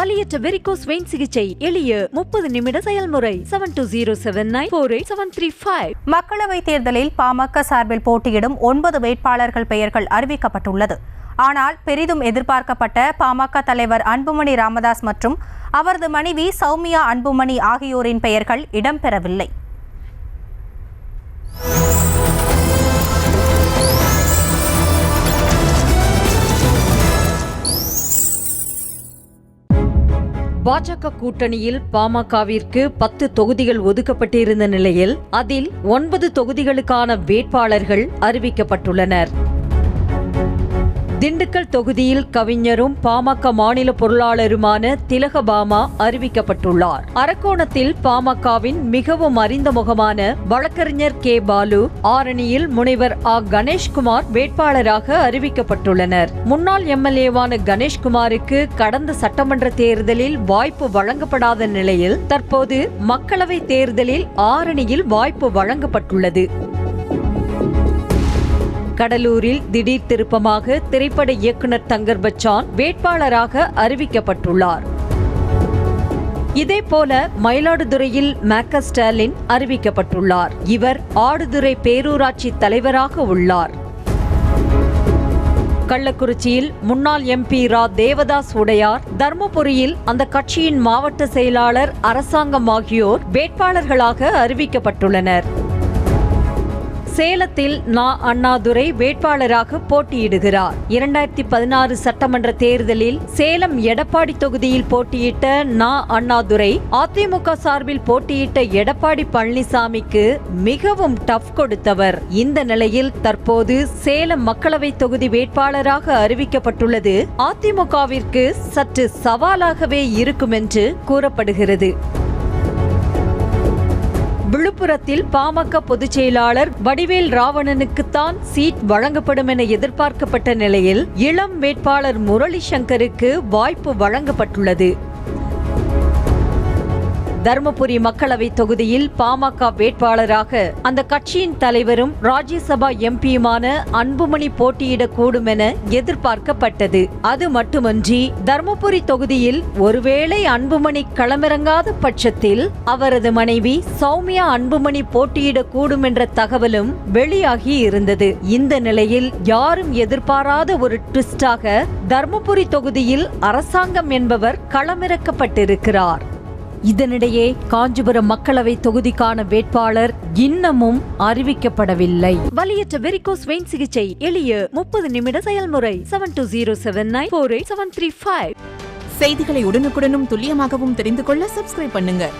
வலியற்ற varicose vein சிகிச்சை எளிய 30 நிமிட செயல்முறை. 7279487335. மக்களவைத் தேர்தலில் பாமக சார்பில் போட்டியிடும் 9 வேட்பாளர்கள் பெயர்கள் அறிவிக்கப்பட்டுள்ளது. ஆனால் பெரிதும் எதிர்பார்க்கப்பட்ட பாமக தலைவர் அன்புமணி ராமதாஸ் மற்றும் அவரது மனைவி சௌமியா அன்புமணி ஆகியோரின் பெயர்கள் இடம்பெறவில்லை. பாஜக கூட்டணியில் பாமகவிற்கு 10 தொகுதிகள் ஒதுக்கப்பட்டிருந்த நிலையில் அதில் 9 தொகுதிகளுக்கான வேட்பாளர்கள் அறிவிக்கப்பட்டுள்ளனர். திண்டுக்கல் தொகுதியில் கவிஞரும் பாமக மாநில பொருளாளருமான திலகபாமா அறிவிக்கப்பட்டுள்ளார். அரக்கோணத்தில் பாமகவின் மிகவும் அறிந்த முகமான வழக்கறிஞர் கே பாலு, ஆரணியில் முனைவர் ஆ கணேஷ்குமார் வேட்பாளராக அறிவிக்கப்பட்டுள்ளனர். முன்னாள் எம்எல்ஏவான கணேஷ்குமாருக்கு கடந்த சட்டமன்ற தேர்தலில் வாய்ப்பு வழங்கப்படாத நிலையில் தற்போது மக்களவை தேர்தலில் ஆரணியில் வாய்ப்பு வழங்கப்பட்டுள்ளது. கடலூரில் திடீர் திருப்பமாக திரைப்பட இயக்குனர் தங்கர் பச்சான் வேட்பாளராக அறிவிக்கப்பட்டுள்ளார். இதேபோல மயிலாடுதுறையில் மேக்க ஸ்டாலின் அறிவிக்கப்பட்டுள்ளார். இவர் ஆடுதுறை பேரூராட்சி தலைவராக உள்ளார். கள்ளக்குறிச்சியில் முன்னாள் எம்பி ரா தேவதாஸ் உடையார், தர்மபுரியில் அந்த கட்சியின் மாவட்ட செயலாளர் அரசாங்கம் ஆகியோர் வேட்பாளர்களாக அறிவிக்கப்பட்டுள்ளனர். சேலத்தில் நா. அண்ணாதுரை வேட்பாளராக போட்டியிடுகிறார். 2016 சட்டமன்ற தேர்தலில் சேலம் எடப்பாடி தொகுதியில் போட்டியிட்ட நா. அண்ணாதுரை அதிமுக சார்பில் போட்டியிட்ட எடப்பாடி பழனிசாமிக்கு மிகவும் டஃப் கொடுத்தவர். இந்த நிலையில் தற்போது சேலம் மக்களவை தொகுதி வேட்பாளராக அறிவிக்கப்பட்டுள்ளது அதிமுகவிற்கு சற்று சவாலாகவே இருக்கும் என்று கூறப்படுகிறது. விழுப்புரத்தில் பாமக பொதுச் செயலாளர் வடிவேல் ராவணனுக்குத்தான் சீட் வழங்கப்படும் என எதிர்பார்க்கப்பட்ட நிலையில் இளம் வேட்பாளர் முரளி சங்கருக்கு வாய்ப்பு வழங்கப்பட்டுள்ளது. தர்மபுரி மக்களவை தொகுதியில் பாமக வேட்பாளராக அந்த கட்சியின் தலைவரும் ராஜ்யசபா எம்பியுமான அன்புமணி போட்டியிடக்கூடும் என எதிர்பார்க்கப்பட்டது. அது மட்டுமன்றி தர்மபுரி தொகுதியில் ஒருவேளை அன்புமணி களமிறங்காத பட்சத்தில் அவரது மனைவி சௌமியா அன்புமணி போட்டியிடக்கூடும் என்ற தகவலும் வெளியாகி இருந்தது. இந்த நிலையில் யாரும் எதிர்பாராத ஒரு ட்விஸ்டாக தர்மபுரி தொகுதியில் அரசாங்கம் என்பவர் களமிறக்கப்பட்டிருக்கிறார். இதனிடையே காஞ்சிபுரம் மக்களவை தொகுதிக்கான வேட்பாளர் இன்னமும் அறிவிக்கப்படவில்லை. வலியற்ற வெரிகோஸ் வெயின் சிகிச்சை எளிய 30 நிமிட செயல்முறை. 7279487335. செய்திகளை உடனுக்குடனும் துல்லியமாகவும் தெரிந்து கொள்ள சப்ஸ்கிரைப் பண்ணுங்க.